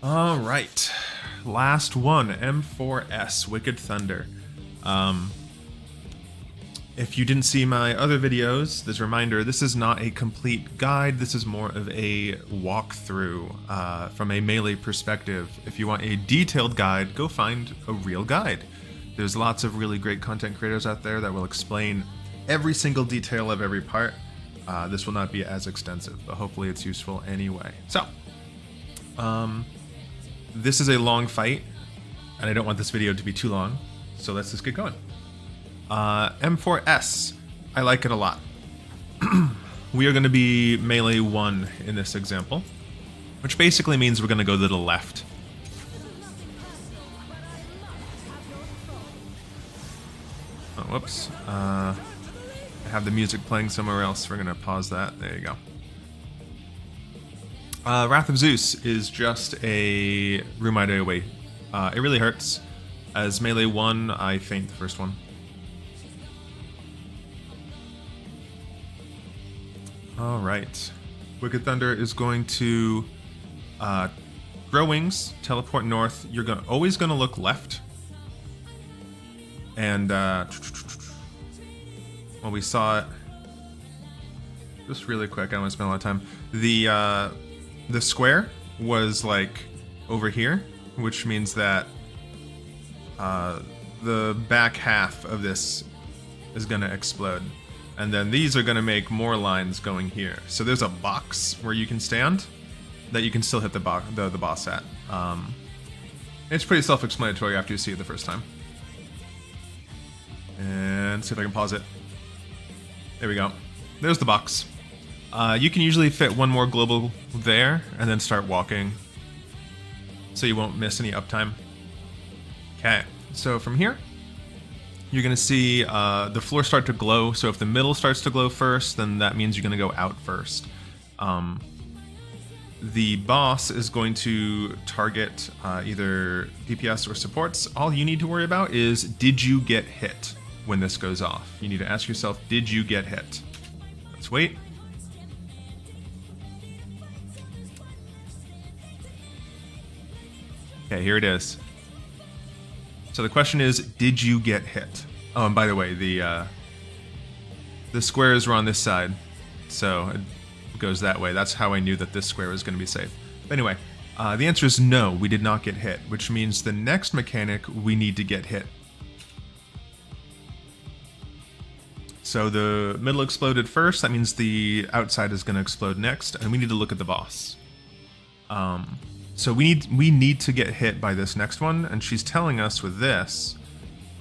All right, last one, M4S Wicked Thunder. If you didn't see my other videos, this reminder, this is not a complete guide. This is more of a walkthrough from a melee perspective. If you want a detailed guide, go find a real guide. There's lots of really great content creators out there that will explain every single detail of every part. This will not be as extensive, but hopefully it's useful anyway. So, this is a long fight, and I don't want this video to be too long, so let's just get going. M4S, I like it a lot. We are going to be melee 1 in this example, which basically means we're going to go to the left. Oh, whoops. I have the music playing somewhere else. We're going to pause that. There you go. Wrath of Zeus is just a room ID away. It really hurts. As melee 1, I faint the first one. Alright. Wicked Thunder is going to grow wings, teleport north. You're always going to look left. And well, we saw it just really quick. I don't want to spend a lot of time. The square was like over here, which means that the back half of this is going to explode. And then these are going to make more lines going here. So there's a box where you can stand that you can still hit the boss at. It's pretty self-explanatory after you see it the first time. And see if I can pause it. There we go. There's the box. You can usually fit one more global there and then start walking, so you won't miss any uptime. Okay, so from here, you're going to see the floor start to glow. So if the middle starts to glow first, then that means you're going to go out first. The boss is going to target either DPS or supports. All you need to worry about is, did you get hit when this goes off? You need to ask yourself, did you get hit? Let's wait. Okay, here it is. So the question is, did you get hit? Oh, and by the way, the squares were on this side, so it goes that way. That's how I knew that this square was going to be safe. But anyway, the answer is no, we did not get hit, which means the next mechanic, we need to get hit. So the middle exploded first, that means the outside is going to explode next, and we need to look at the boss. So we need to get hit by this next one, and she's telling us with this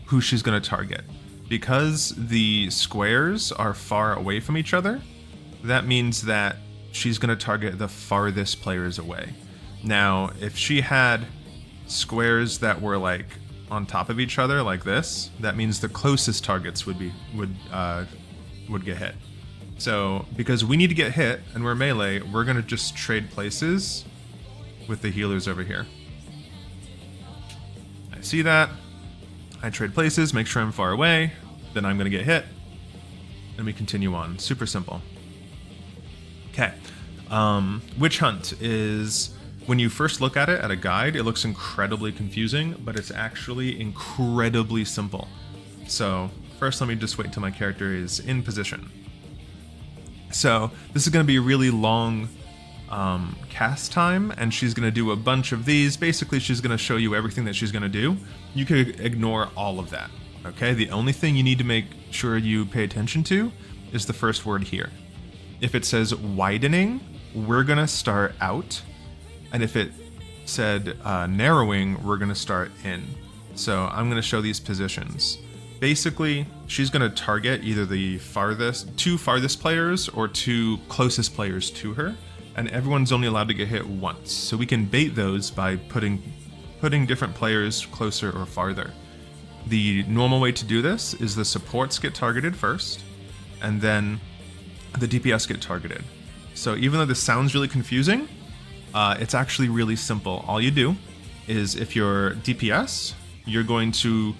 who she's going to target. Because the squares are far away from each other, that means that she's going to target the farthest players away. Now, if she had squares that were like on top of each other like this, that means the closest targets would get hit. So because we need to get hit and we're melee, we're going to just trade places with the healers over here. I see that. I trade places, make sure I'm far away, then I'm going to get hit, and we continue on. Super simple. Okay. Witch Hunt is, when you first look at it at a guide, it looks incredibly confusing, but it's actually incredibly simple. So first, let me just wait till my character is in position. So this is going to be a really long cast time, and she's going to do a bunch of these. Basically, she's going to show you everything that she's going to do. You could ignore all of that, okay? The only thing you need to make sure you pay attention to is the first word here. If it says widening, we're going to start out, and if it said narrowing, we're going to start in. So I'm going to show these positions. Basically, she's going to target either the two farthest players or two closest players to her, and everyone's only allowed to get hit once. So we can bait those by putting different players closer or farther. The normal way to do this is the supports get targeted first, and then the DPS get targeted. So even though this sounds really confusing, it's actually really simple. All you do is, if you're DPS, you're going to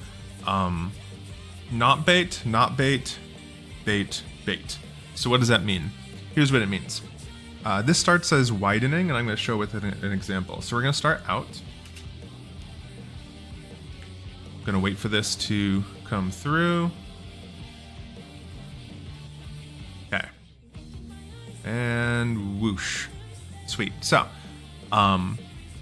not bait, bait, bait. So what does that mean? Here's what it means. This starts as widening, and I'm going to show with an example. So we're going to start out. Going to wait for this to come through. Okay. And whoosh. Sweet. So,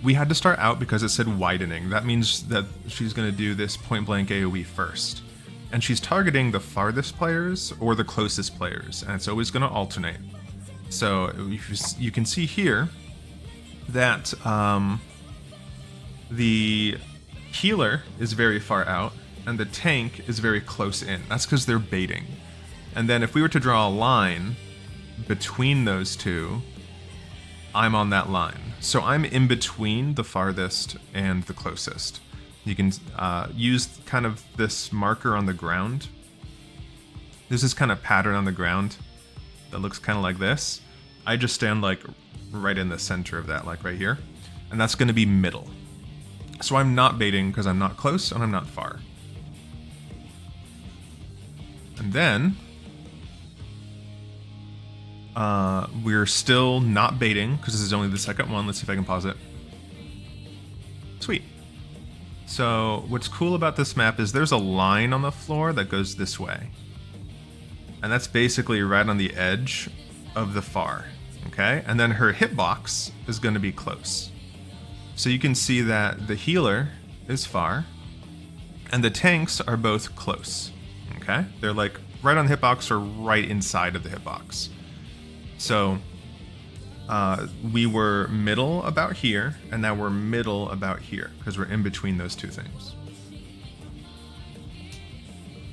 we had to start out because it said widening. That means that she's going to do this point blank AoE first. And she's targeting the farthest players or the closest players, and it's always going to alternate. So you can see here that the healer is very far out and the tank is very close in. That's because they're baiting. And then if we were to draw a line between those two, I'm on that line. So I'm in between the farthest and the closest. You can use kind of this marker on the ground. There's this kind of pattern on the ground that looks kind of like this. I just stand like right in the center of that, like right here. And that's going to be middle. So I'm not baiting because I'm not close and I'm not far. And then we're still not baiting because this is only the second one. Let's see if I can pause it. Sweet. So what's cool about this map is there's a line on the floor that goes this way. And that's basically right on the edge of the far, okay? And then her hitbox is going to be close. So you can see that the healer is far and the tanks are both close, okay? They're like right on the hitbox or right inside of the hitbox. So we were middle about here, and now we're middle about here, because we're in between those two things.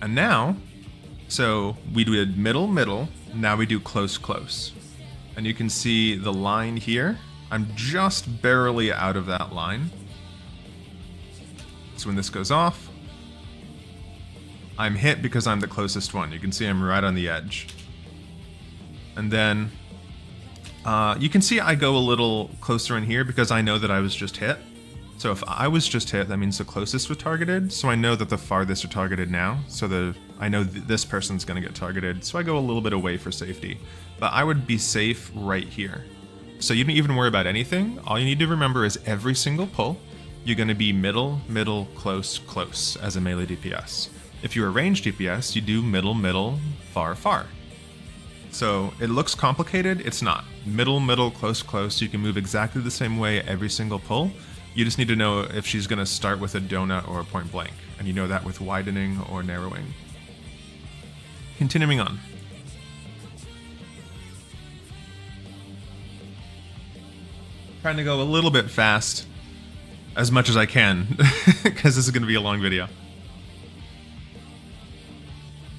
And now, so we did middle, middle, now we do close, close. And you can see the line here. I'm just barely out of that line. So when this goes off, I'm hit because I'm the closest one. You can see I'm right on the edge. And then you can see I go a little closer in here because I know that I was just hit. So if I was just hit, that means the closest was targeted. So I know that the farthest are targeted now. So I know this person's going to get targeted. So I go a little bit away for safety. But I would be safe right here. So you don't even worry about anything. All you need to remember is every single pull, you're going to be middle, middle, close, close as a melee DPS. If you're a ranged DPS, you do middle, middle, far, far. So it looks complicated, it's not. Middle, middle, close, close, you can move exactly the same way every single pull. You just need to know if she's going to start with a donut or a point blank, and you know that with widening or narrowing. Continuing on. Trying to go a little bit fast, as much as I can, because this is going to be a long video.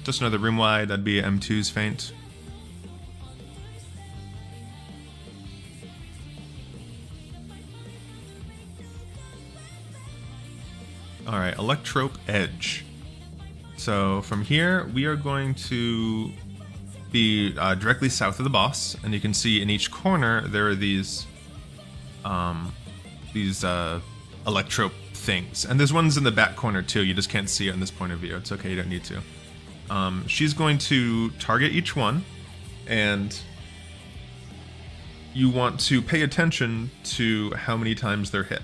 Just another room wide, that'd be M2's feint. Alright, Electrope Edge. So from here, we are going to be directly south of the boss, and you can see in each corner there are these Electrope things. And there's ones in the back corner too, you just can't see it in this point of view. It's okay, you don't need to. She's going to target each one, and you want to pay attention to how many times they're hit.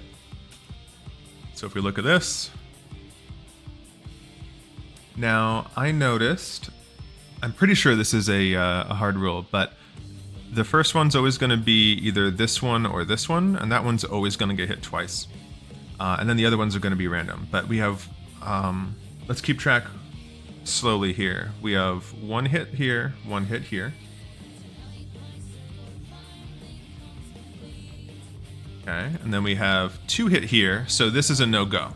So if we look at this, now I noticed, I'm pretty sure this is a hard rule, but the first one's always going to be either this one or this one, and that one's always going to get hit twice. And then the other ones are going to be random. But we have, let's keep track slowly here. We have one hit here, one hit here. Okay, and then we have two hit here, so this is a no-go.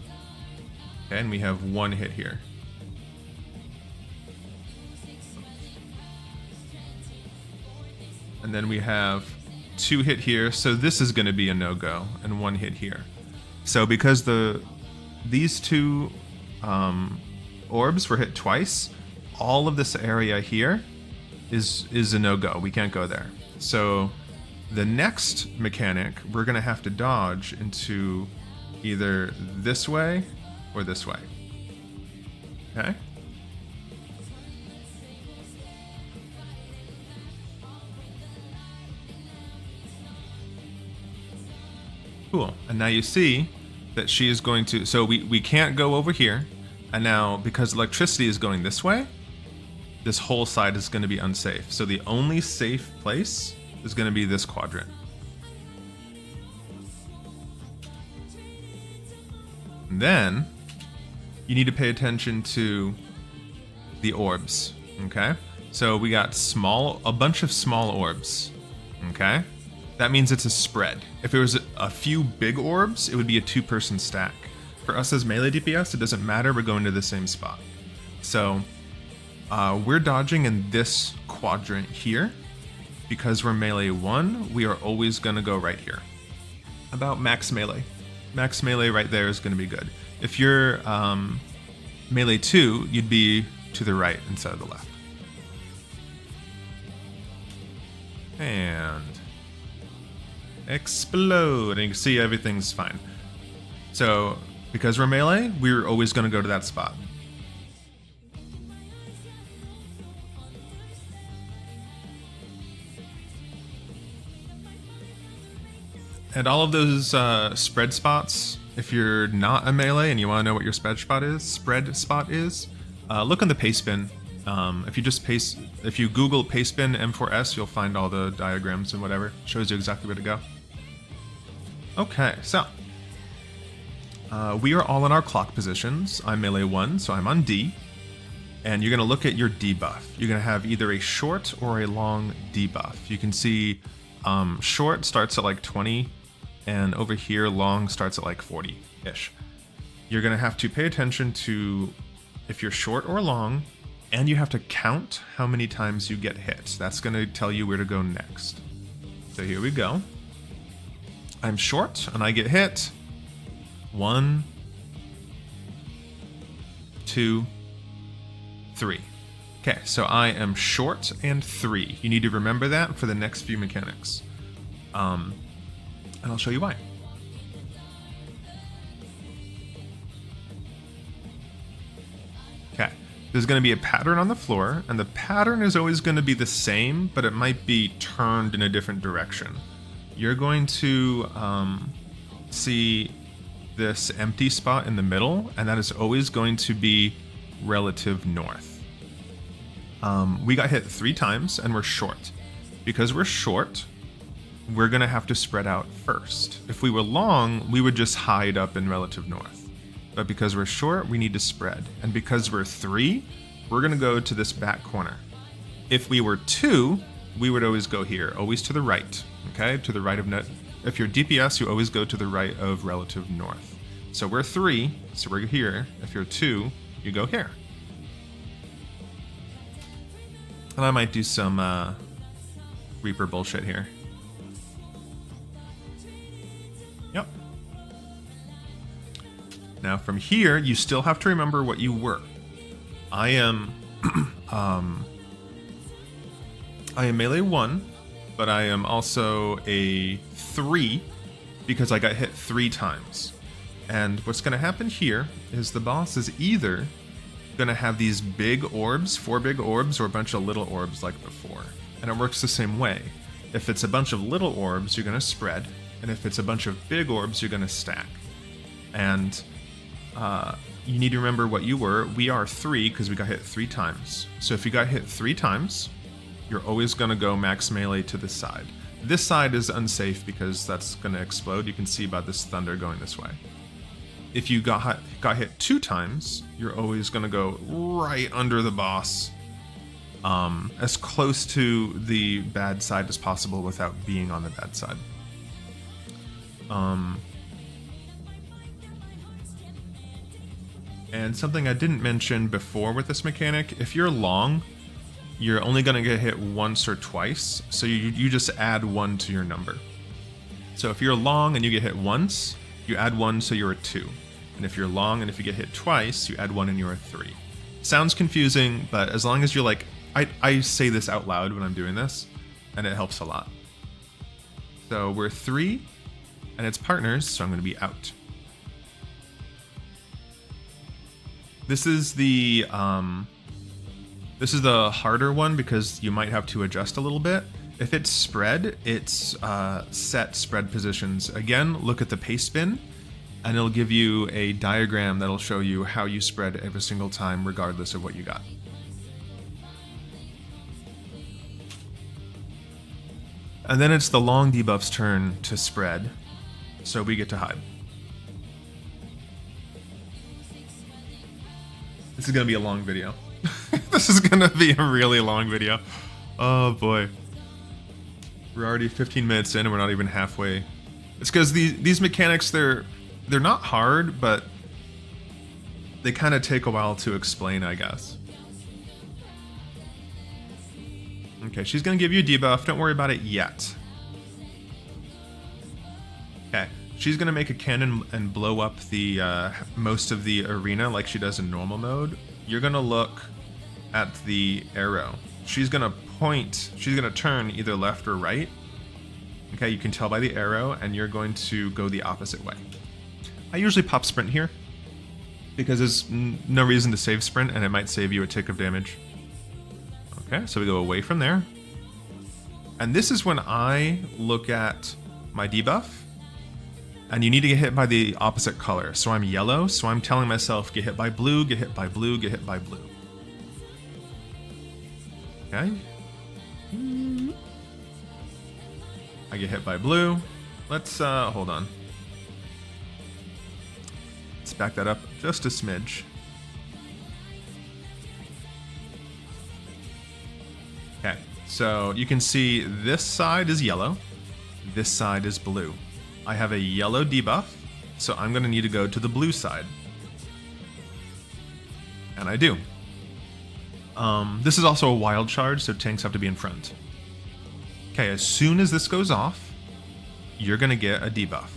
Okay, and we have one hit here. And then we have two hit here, so this is going to be a no-go, and one hit here. So because these two orbs were hit twice, all of this area here is a no-go. We can't go there. So the next mechanic, we're going to have to dodge into either this way or this way. Okay? Cool. And now you see that she is going to, so we can't go over here. And now because electricity is going this way, this whole side is going to be unsafe. So the only safe place is going to be this quadrant. And then you need to pay attention to the orbs, okay? So we got a bunch of small orbs, okay? That means it's a spread. If it was a few big orbs, it would be a 2-person stack. For us as melee DPS, it doesn't matter, we're going to the same spot. So we're dodging in this quadrant here. Because we're melee 1, we are always gonna go right here. About max melee. Max melee right there is gonna be good. If you're melee 2, you'd be to the right instead of the left. And explode, and you can see everything's fine. So because we're melee, we're always gonna go to that spot. And all of those spread spots, if you're not a melee and you want to know what your spread spot is, look on the paste bin. If you Google paste bin M4S, you'll find all the diagrams and whatever. It shows you exactly where to go. Okay, so we are all in our clock positions. I'm melee 1, so I'm on D. And you're going to look at your debuff. You're going to have either a short or a long debuff. You can see short starts at like 20. And over here, long starts at like 40-ish. You're gonna have to pay attention to if you're short or long, and you have to count how many times you get hit. That's gonna tell you where to go next. So here we go. I'm short, and I get hit. 1, 2, 3. Okay, so I am short and 3. You need to remember that for the next few mechanics. And I'll show you why. Okay, there's going to be a pattern on the floor, and the pattern is always going to be the same, but it might be turned in a different direction. You're going to see this empty spot in the middle, and that is always going to be relative north. We got hit 3 times, and we're short. Because we're short, we're gonna have to spread out first. If we were long, we would just hide up in relative north. But because we're short, we need to spread. And because we're 3, we're gonna go to this back corner. If we were 2, we would always go here, always to the right, okay? To the right of net. If you're DPS, you always go to the right of relative north. So we're 3, so we're here. If you're 2, you go here. And I might do some Reaper bullshit here. Yep. Now from here, you still have to remember what you were. I am I am melee 1, but I am also a 3 because I got hit 3 times. And what's going to happen here is the boss is either going to have these big orbs, 4 big orbs, or a bunch of little orbs like before. And it works the same way. If it's a bunch of little orbs, you're going to spread. And if it's a bunch of big orbs, you're going to stack. And you need to remember what you were. We are 3 because we got hit 3 times. So if you got hit 3 times, you're always going to go max melee to this side. This side is unsafe because that's going to explode. You can see by this thunder going this way. If you got hit 2 times, you're always going to go right under the boss, as close to the bad side as possible without being on the bad side. And something I didn't mention before with this mechanic, if you're long, you're only going to get hit once or twice, so you just add 1 to your number. So if you're long and you get hit once, you add 1 so you're a 2. And if you're long and if you get hit twice, you add 1 and you're a 3. Sounds confusing, but as long as you're like, I say this out loud when I'm doing this, and it helps a lot. So we're 3, and it's partners, so I'm going to be out. This is the harder one because you might have to adjust a little bit. If it's spread, it's set spread positions. Again, look at the paste bin, and it'll give you a diagram that'll show you how you spread every single time, regardless of what you got. And then it's the long debuff's turn to spread, so we get to hide. This is gonna be a long video. This is gonna be a really long video. Oh boy. We're already 15 minutes in and we're not even halfway. It's because these mechanics, they're not hard, but they kind of take a while to explain, I guess. Okay, she's gonna give you a debuff. Don't worry about it yet. Okay, she's gonna make a cannon and blow up the most of the arena like she does in normal mode. You're gonna look at the arrow. She's gonna point. She's gonna turn either left or right. Okay, you can tell by the arrow, and you're going to go the opposite way. I usually pop sprint here because there's no reason to save sprint, and it might save you a tick of damage. Okay, so we go away from there. And this is when I look at my debuff, and you need to get hit by the opposite color. So I'm yellow, so I'm telling myself, get hit by blue, get hit by blue, get hit by blue. Okay. I get hit by blue. Let's, hold on. Let's back that up just a smidge. Okay, so you can see this side is yellow, this side is blue. I have a yellow debuff, so I'm gonna need to go to the blue side. And I do. This is also a wild charge, so tanks have to be in front. Okay, as soon as this goes off, you're gonna get a debuff.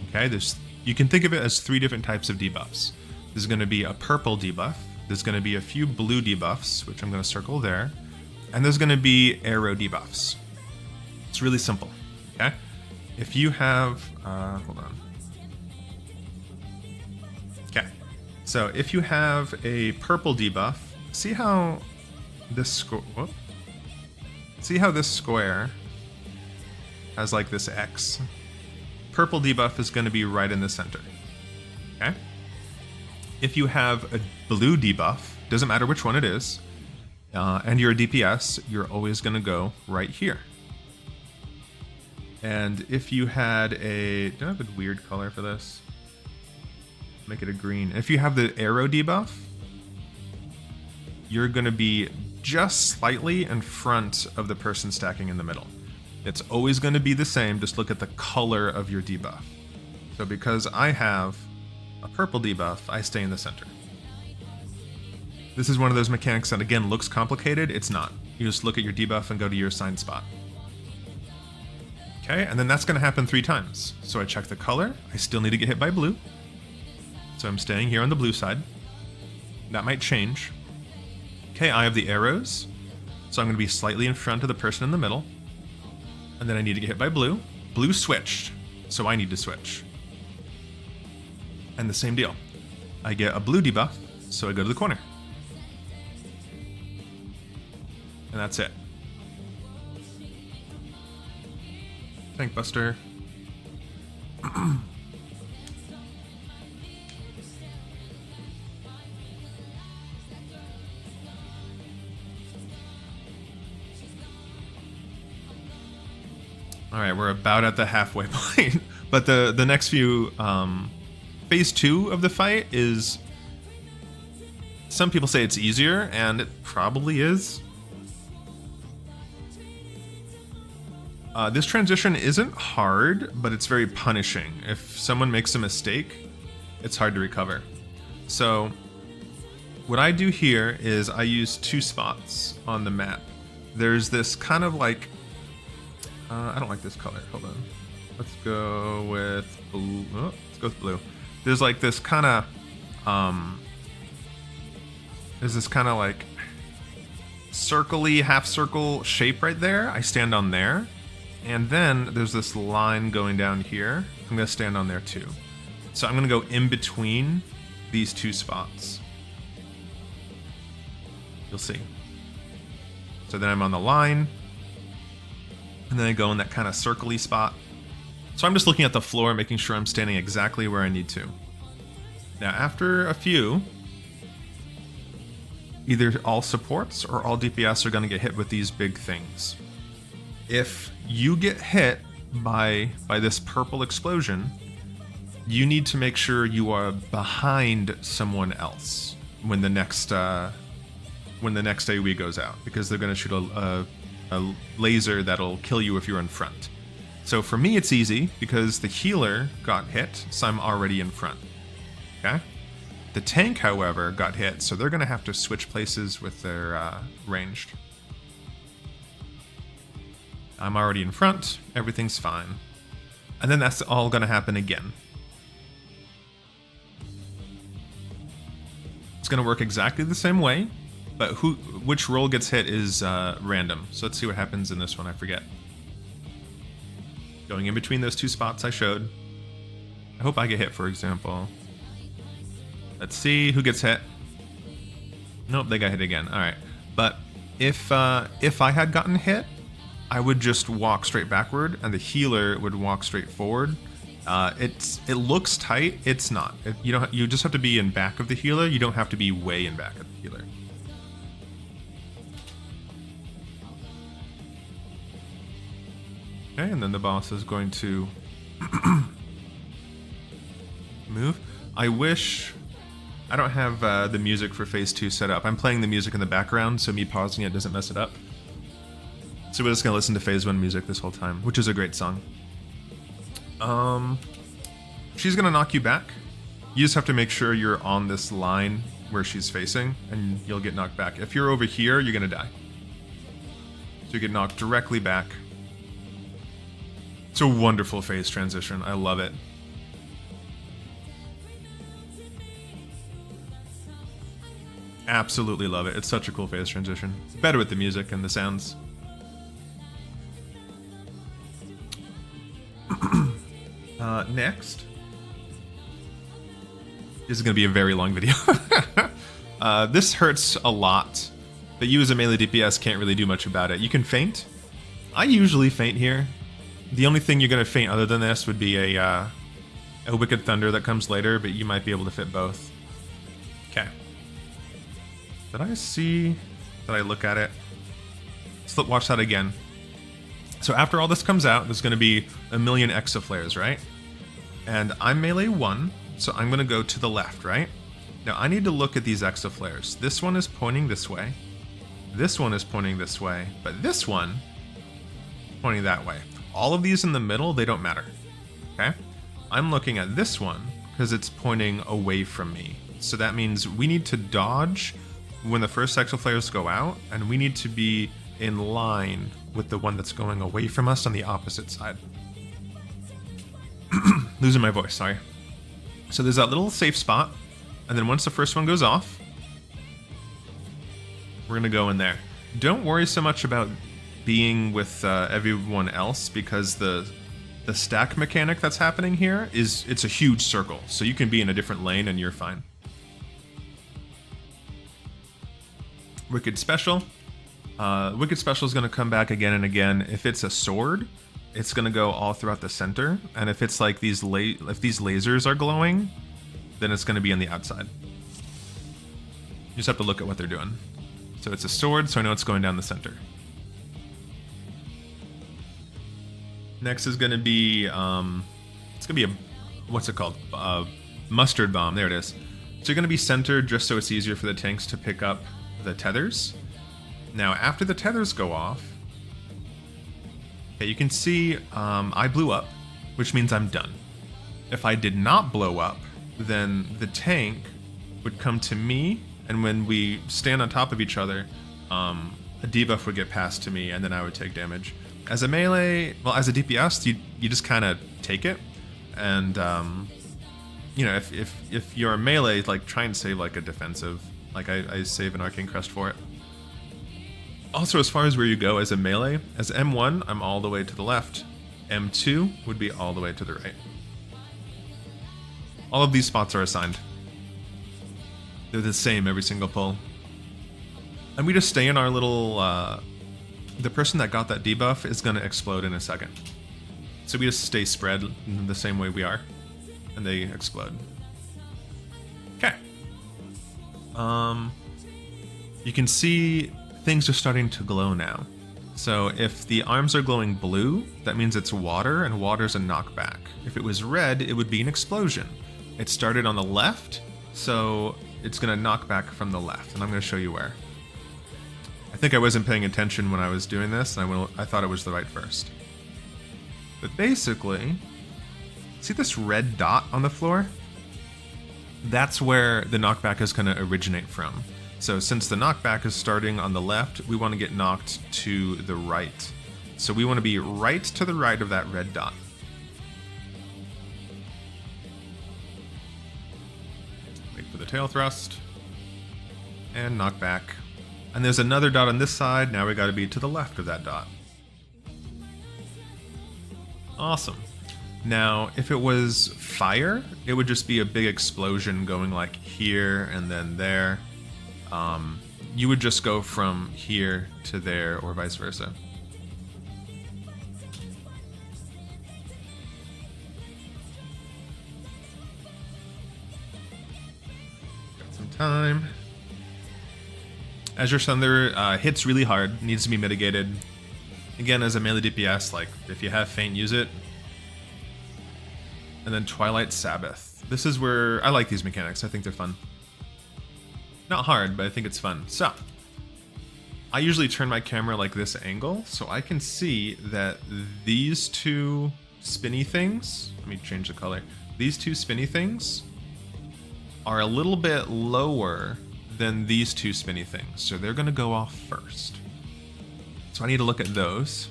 Okay, you can think of it as 3 different types of debuffs. There's gonna be a purple debuff, there's gonna be a few blue debuffs, which I'm gonna circle there, and there's gonna be arrow debuffs. It's really simple, okay? If you have, hold on. Okay, so if you have a purple debuff, see how this square has like this X. Purple debuff is going to be right in the center. Okay. If you have a blue debuff, doesn't matter which one it is, and you're a DPS, you're always going to go right here. And if you had do I have a weird color for this? Make it a green. If you have the arrow debuff, you're going to be just slightly in front of the person stacking in the middle. It's always going to be the same, just look at the color of your debuff. So because I have a purple debuff, I stay in the center. This is one of those mechanics that, again, looks complicated. It's not. You just look at your debuff and go to your assigned spot. Okay, and then that's going to happen 3 times. So I check the color. I still need to get hit by blue. So I'm staying here on the blue side. That might change. Okay, I have the arrows. So I'm going to be slightly in front of the person in the middle. And then I need to get hit by blue. Blue switched, so I need to switch. And the same deal. I get a blue debuff, so I go to the corner. And that's it. Tank Buster. All right, we're about at the halfway point, but the next few, phase 2 of the fight is, some people say it's easier, and it probably is. This transition isn't hard, but it's very punishing. If someone makes a mistake, it's hard to recover. So what I do here is I use 2 spots on the map. There's this kind of like, I don't like this color. Hold on. Let's go with blue. Oh, let's go with blue. There's like this kind of, there's this kind of like circle-y, half circle shape right there. I stand on there. And then there's this line going down here. I'm going to stand on there too. So I'm going to go in between these 2 spots. You'll see. So then I'm on the line. and then I go in that kind of circle-y spot. So I'm just looking at the floor, making sure I'm standing exactly where I need to. Now, after a few, either all supports or all DPS are going to get hit with these big things. If you get hit by this purple explosion, you need to make sure you are behind someone else when the next AoE goes out, because they're going to shoot a laser that'll kill you if you're in front. So for me, it's easy because the healer got hit, so I'm already in front. Okay? The tank, however, got hit, so they're going to have to switch places with their ranged. I'm already in front, everything's fine. And then that's all going to happen again. It's going to work exactly the same way, but which roll gets hit is random. So let's see what happens in this one, I forget. Going in between those two spots I showed. I hope I get hit, for example. Let's see who gets hit. Nope, they got hit again. All right, but if I had gotten hit, I would just walk straight backward, and the healer would walk straight forward. It looks tight. It's not. You just have to be in back of the healer. You don't have to be way in back of the healer. Okay, and then the boss is going to move. I wish I don't have the music for phase 2 set up. I'm playing the music in the background, so me pausing it doesn't mess it up. So we're just gonna listen to phase 1 music this whole time, which is a great song. She's gonna knock you back. You just have to make sure you're on this line where she's facing, and you'll get knocked back. If you're over here, you're gonna die. So you get knocked directly back. It's a wonderful phase transition. I love it. Absolutely love it. It's such a cool phase transition. Better with the music and the sounds. Next. This is going to be a very long video. This hurts a lot, but you as a melee DPS can't really do much about it. You can feint. I usually feint here. The only thing you're going to feint other than this would be a Wicked Thunder that comes later, but you might be able to fit both. Okay. Did I see? Did I look at it? Let's watch that again. So after all this comes out, there's going to be a million exaflares, right? And I'm melee 1, so I'm going to go to the left, right? Now I need to look at these exaflares. This one is pointing this way. This one is pointing this way. But this one pointing that way. All of these in the middle, they don't matter. Okay? I'm looking at this one because it's pointing away from me. So that means we need to dodge when the first exaflares go out, and we need to be in line with the one that's going away from us on the opposite side. Losing my voice, sorry. So there's that little safe spot, and then once the first one goes off, we're gonna go in there. Don't worry so much about being with everyone else, because the stack mechanic that's happening here it's a huge circle, so you can be in a different lane and you're fine. Wicked Special. Wicked Special is going to come back again and again. If it's a sword, it's going to go all throughout the center, and if it's like these if these lasers are glowing, then it's going to be on the outside. You just have to look at what they're doing. So it's a sword, so I know it's going down the center. Next is going to be it's going to be a, what's it called? Mustard bomb. There it is. So you're going to be centered just so it's easier for the tanks to pick up the tethers. Now, after the tethers go off, okay, you can see I blew up, which means I'm done. If I did not blow up, then the tank would come to me, and when we stand on top of each other, a debuff would get passed to me, and then I would take damage. As a melee, well, as a DPS, you just kind of take it, and you know, if you're a melee, like, try and save like a defensive. Like I save an Arcane Crest for it. Also, as far as where you go as a melee, as M1, I'm all the way to the left. M2 would be all the way to the right. All of these spots are assigned. They're the same every single pull. And we just stay in our little the person that got that debuff is going to explode in a second. So we just stay spread in the same way we are, and they explode. Okay. You can see things are starting to glow now. So if the arms are glowing blue, that means it's water, and water's a knockback. If it was red, it would be an explosion. It started on the left, so it's going to knock back from the left, and I'm going to show you where. I think I wasn't paying attention when I was doing this, and I thought it was the right first. But basically, see this red dot on the floor? That's where the knockback is going to originate from. So since the knockback is starting on the left, we want to get knocked to the right. So we want to be right to the right of that red dot. Wait for the tail thrust. And knockback. And there's another dot on this side. Now we got to be to the left of that dot. Awesome. Now, if it was fire, it would just be a big explosion going like here and then there. You would just go from here to there or vice versa. Got some time. Azure Thunder hits really hard, needs to be mitigated. Again, as a melee DPS, like if you have Feint, use it. And then Twilight Sabbath. This is where I like these mechanics. I think they're fun. Not hard, but I think it's fun. So, I usually turn my camera like this angle, so I can see that these two spinny things, let me change the color. These two spinny things are a little bit lower than these two spinny things, so they're gonna go off first. So I need to look at those,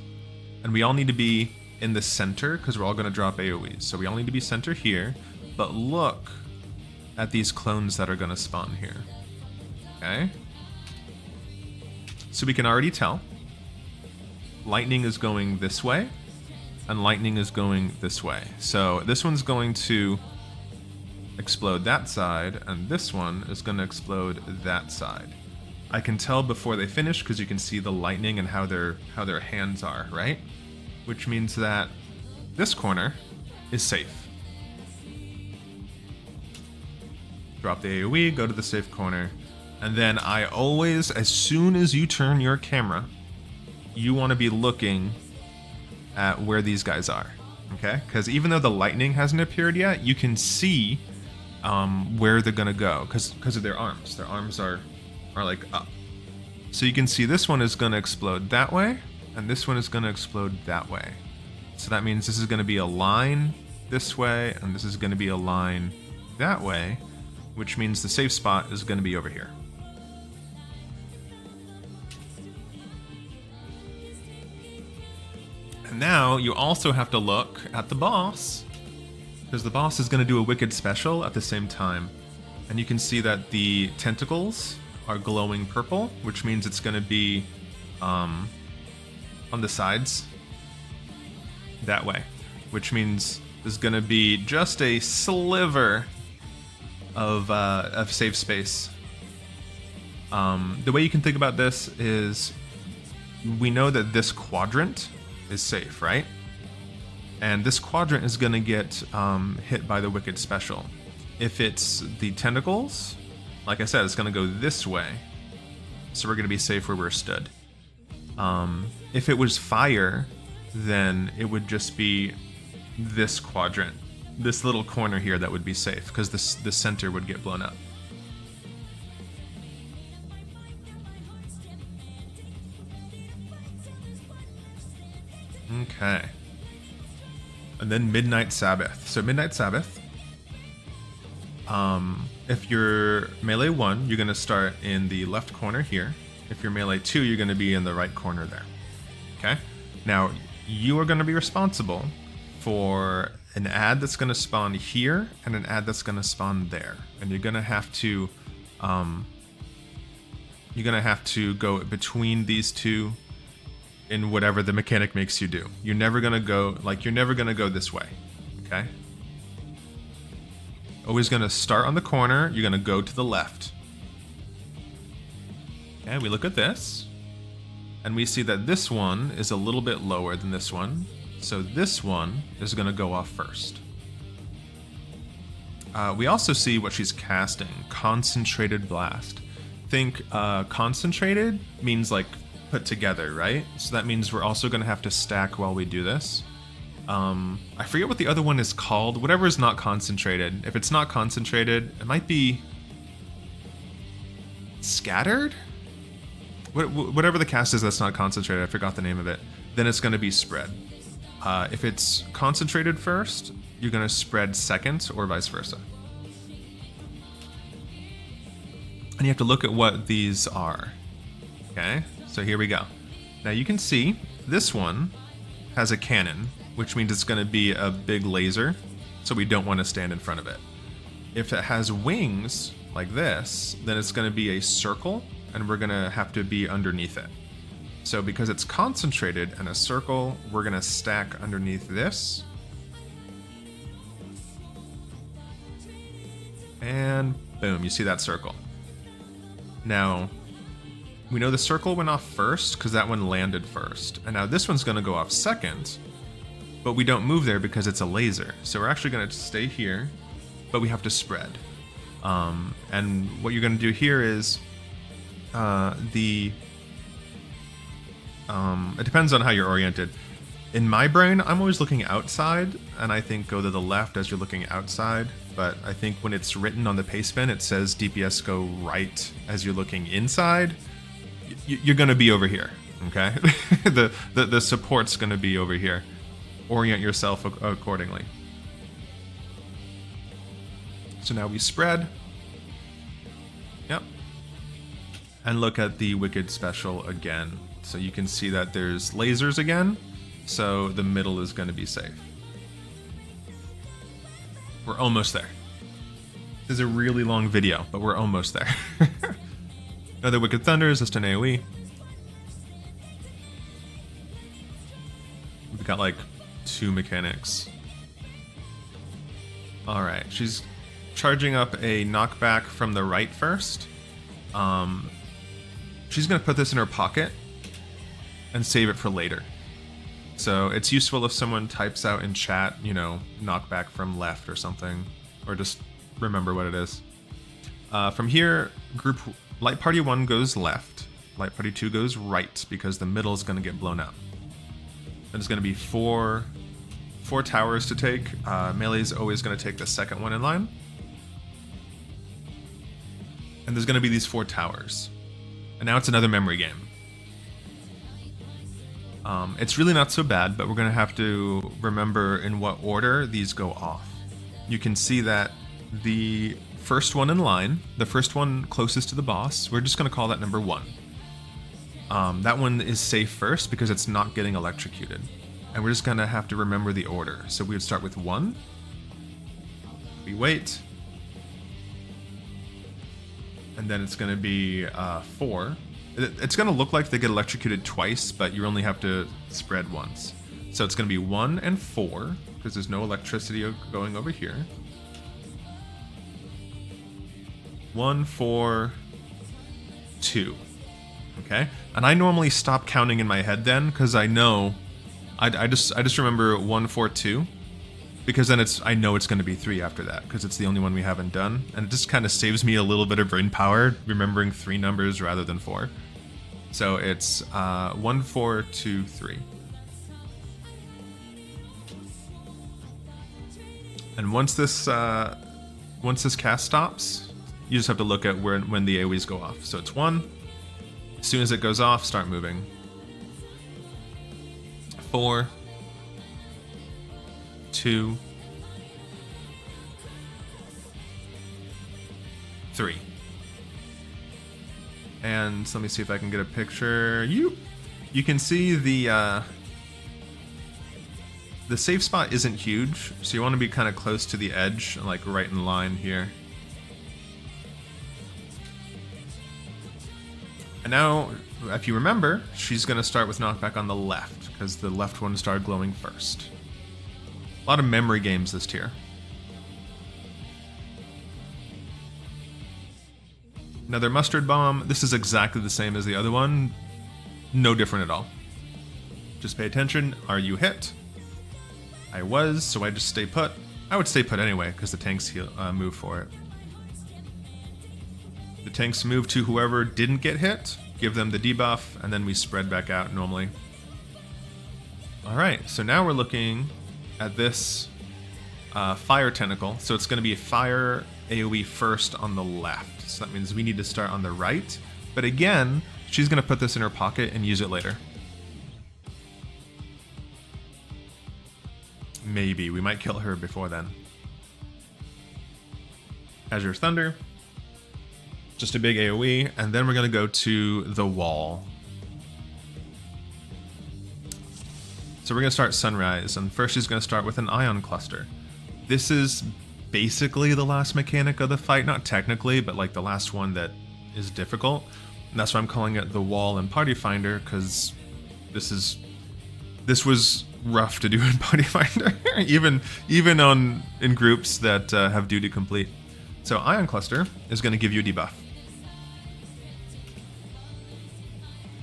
and we all need to be in the center because we're all gonna drop AoEs. So we all need to be center here, but look at these clones that are gonna spawn here. Okay, so we can already tell lightning is going this way and lightning is going this way. So this one's going to explode that side and this one is going to explode that side. I can tell before they finish because you can see the lightning and how their hands are, right? Which means that this corner is safe. Drop the AoE, go to the safe corner. And then I always, as soon as you turn your camera, you want to be looking at where these guys are, okay? Because even though the lightning hasn't appeared yet, you can see where they're gonna go because of their arms. Their arms are like up. So you can see this one is gonna explode that way, and this one is gonna explode that way. So that means this is gonna be a line this way, and this is gonna be a line that way, which means the safe spot is gonna be over here. And now you also have to look at the boss, because the boss is going to do a wicked special at the same time. And you can see that the tentacles are glowing purple, which means it's going to be on the sides that way, which means there's going to be just a sliver of safe space. The way you can think about this is we know that this quadrant is safe, right? And this quadrant is going to get hit by the wicked special. If it's the tentacles, like I said, it's going to go this way, so we're going to be safe where we're stood. If it was fire, then it would just be this quadrant, this little corner here that would be safe, because the center would get blown up. Okay. And then Midnight Sabbath. So Midnight Sabbath, if you're melee 1, you're going to start in the left corner here. If you're melee 2, you're going to be in the right corner there. Okay? Now, you are going to be responsible for an ad that's going to spawn here and an ad that's going to spawn there. And you're going to have to go between these two in whatever the mechanic makes you do. You're never gonna go this way, okay? Always gonna start on the corner, you're gonna go to the left. Okay, we look at this. And we see that this one is a little bit lower than this one. So this one is going to go off first. We also see what she's casting, Concentrated Blast. Think concentrated means like put together, right? So that means we're also going to have to stack while we do this. I forget what the other one is called. Whatever is not concentrated. If it's not concentrated, it might be scattered? Whatever the cast is that's not concentrated, I forgot the name of it. Then it's going to be spread. If it's concentrated first, you're going to spread second, or vice versa. And you have to look at what these are. Okay, so here we go. Now you can see this one has a cannon, which means it's going to be a big laser, so we don't want to stand in front of it. If it has wings like this, then it's going to be a circle, and we're going to have to be underneath it. So because it's concentrated and a circle, we're going to stack underneath this. And boom, you see that circle. Now, we know the circle went off first because that one landed first. And now this one's going to go off second, but we don't move there because it's a laser. So we're actually going to stay here, but we have to spread. And what you're going to do here is it depends on how you're oriented. In my brain, I'm always looking outside, and I think go to the left as you're looking outside. But I think when it's written on the paste bin, it says DPS go right as you're looking inside. You're going to be over here, okay? the support's going to be over here. Orient yourself accordingly. So now we spread. Yep. And look at the Wicked Special again. So you can see that there's lasers again, so the middle is going to be safe. We're almost there. This is a really long video, but we're almost there. Another Wicked Thunder is just an AoE. We've got like 2 mechanics. Alright, she's charging up a knockback from the right first. She's going to put this in her pocket and save it for later. So it's useful if someone types out in chat, you know, knockback from left or something, or just remember what it is. From here, Light Party 1 goes left, Light Party 2 goes right, because the middle is going to get blown out. There's going to be four towers to take. Melee is always going to take the second one in line. And there's going to be these 4 towers. And now it's another memory game. It's really not so bad, but we're going to have to remember in what order these go off. You can see that the first one in line, the first one closest to the boss, we're just going to call that number 1. That one is safe first because it's not getting electrocuted. And we're just going to have to remember the order. So we would start with 1. We wait. And then it's going to be 4. It's going to look like they get electrocuted twice, but you only have to spread once. So it's going to be 1 and 4, because there's no electricity going over here. 1, 4, 2. Okay? And I normally stop counting in my head then, because I know... I just remember 1, 4, 2. Because then I know it's going to be 3 after that, because it's the only one we haven't done. And it just kind of saves me a little bit of brain power, remembering 3 numbers rather than 4. So it's 1, 4, 2, 3. And once this cast stops, you just have to look at when the AoEs go off. So it's 1. As soon as it goes off, start moving. 4, 2, 3. And let me see if I can get a picture. You can see the safe spot isn't huge, so you want to be kind of close to the edge, like right in line here. And now, if you remember, she's going to start with knockback on the left, because the left one started glowing first. A lot of memory games this tier. Another mustard bomb. This is exactly the same as the other one. No different at all. Just pay attention. Are you hit? I was, so I just stay put. I would stay put anyway, because the tanks move for it. The tanks move to whoever didn't get hit, give them the debuff, and then we spread back out normally. Alright, so now we're looking at this fire tentacle. So it's going to be a fire AoE first on the left. So that means we need to start on the right. But again, she's going to put this in her pocket and use it later. Maybe. We might kill her before then. Azure Thunder. Just a big AoE. And then we're going to go to the wall. So we're going to start Sunrise. And first she's going to start with an Ion Cluster. This is basically the last mechanic of the fight. Not technically, but like the last one that is difficult. And that's why I'm calling it the Wall and Party Finder, because this was rough to do in Party Finder, even in groups that have duty complete. So Ion Cluster is going to give you a debuff.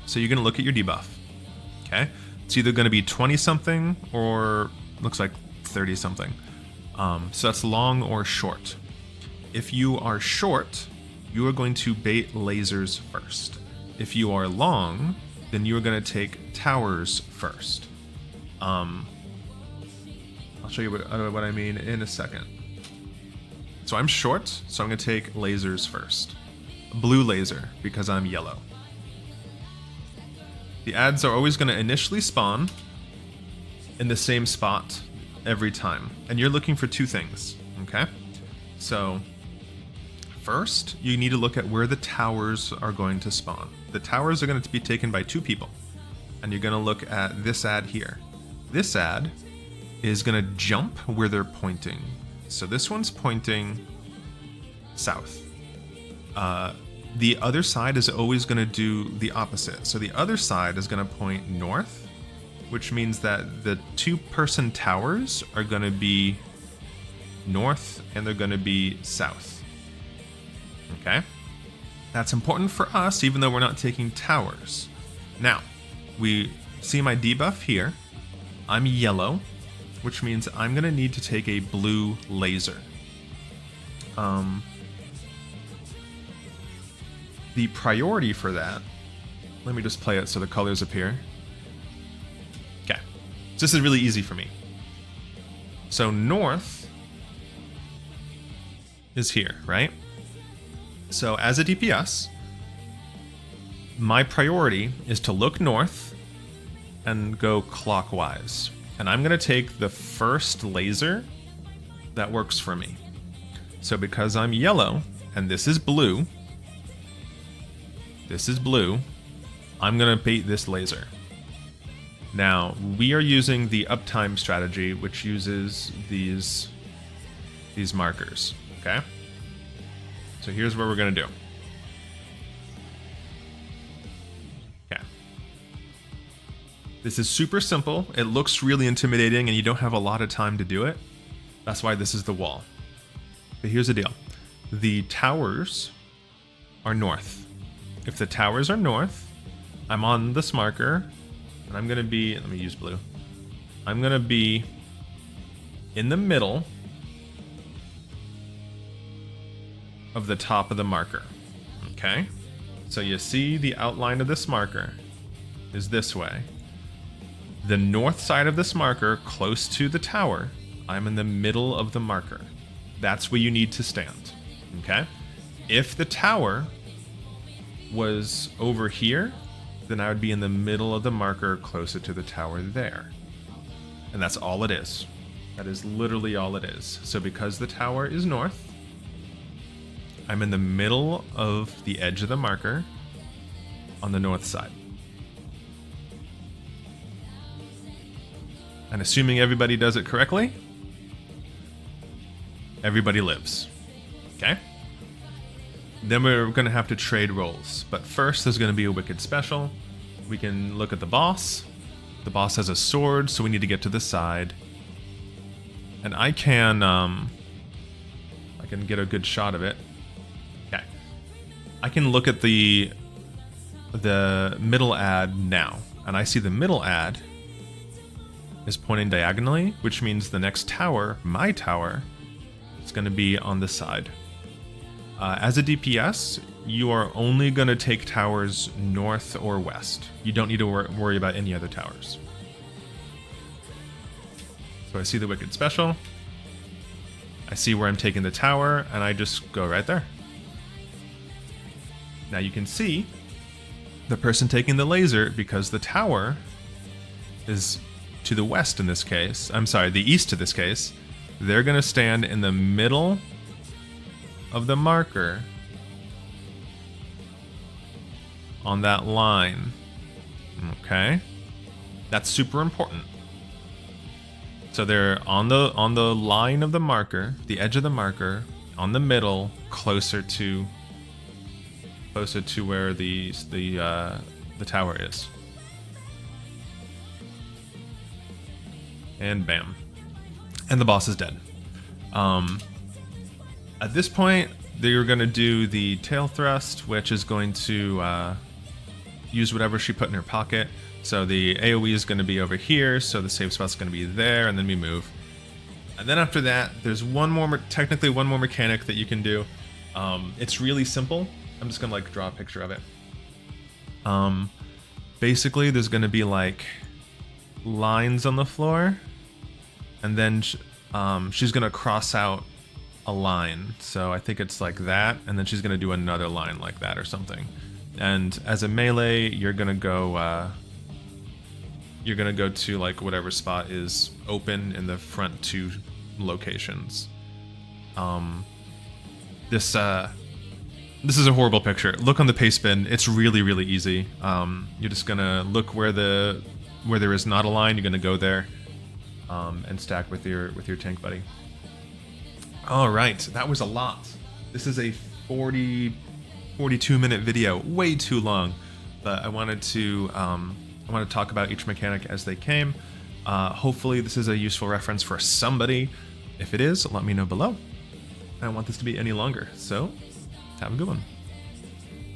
So you're going to look at your debuff. Okay, it's either going to be 20 something or looks like 30 something. So that's long or short. If you are short, you are going to bait lasers first. If you are long, then you are going to take towers first. I'll show you what I mean in a second. So I'm short, so I'm going to take lasers first. Blue laser, because I'm yellow. The ads are always going to initially spawn in the same spot every time. And you're looking for two things, okay? So first, you need to look at where the towers are going to spawn. The towers are going to be taken by two people. And you're going to look at this ad here. This ad is going to jump where they're pointing. So this one's pointing south. The other side is always going to do the opposite. So the other side is going to point north, which means that the two-person towers are going to be north and they're going to be south. Okay? That's important for us, even though we're not taking towers. Now, we see my debuff here. I'm yellow, which means I'm going to need to take a blue laser. The priority for that, let me just play it so the colors appear. Okay, so this is really easy for me. So north is here, right? So as a DPS, my priority is to look north and go clockwise. And I'm going to take the first laser that works for me. So because I'm yellow and this is blue, I'm going to bait this laser. Now, we are using the uptime strategy, which uses these markers, okay? So here's what we're going to do. Okay. This is super simple. It looks really intimidating and you don't have a lot of time to do it. That's why this is the wall. But here's the deal. The towers are north. If the towers are north, I'm on this marker, and I'm going to be, let me use blue. I'm going to be in the middle of the top of the marker. Okay? So you see the outline of this marker is this way. The north side of this marker, close to the tower, I'm in the middle of the marker. That's where you need to stand. Okay? If the tower was over here, then I would be in the middle of the marker closer to the tower there. And that's all it is. That is literally all it is. So because the tower is north, I'm in the middle of the edge of the marker on the north side. And assuming everybody does it correctly, everybody lives. Okay? Then we're going to have to trade roles. But first, there's going to be a Wicked Special. We can look at the boss. The boss has a sword, so we need to get to the side. And I can get a good shot of it. Okay. I can look at the the middle ad now, and I see the middle ad is pointing diagonally, which means the next tower, my tower, is going to be on the side. As a DPS, you are only going to take towers north or west. You don't need to worry about any other towers. So I see the Wicked Special. I see where I'm taking the tower, and I just go right there. Now you can see the person taking the laser, because the tower is to the west in this case. I'm sorry, the east to this case. They're going to stand in the middle of the marker on that line. Okay, that's super important. So they're on the line of the marker, the edge of the marker, on the middle, closer to where the tower is. And bam, and the boss is dead. At this point, they're going to do the tail thrust, which is going to use whatever she put in her pocket. So the AoE is going to be over here, so the save spot's going to be there, and then we move. And then after that, there's technically one more mechanic that you can do. It's really simple. I'm just going to like draw a picture of it. Basically, there's going to be like lines on the floor, and then she's going to cross out a line. So I think it's like that, and then she's going to do another line like that or something. And as a melee, you're going to go to like whatever spot is open in the front two locations. This is a horrible picture. Look on the paste bin. It's really, really easy. You're just gonna look where there is not a line. You're gonna go there and stack with your tank buddy. All right, that was a lot. This is a 42-minute video, way too long. But I wanted to talk about each mechanic as they came. Hopefully, this is a useful reference for somebody. If it is, let me know below. I don't want this to be any longer. So, have a good one.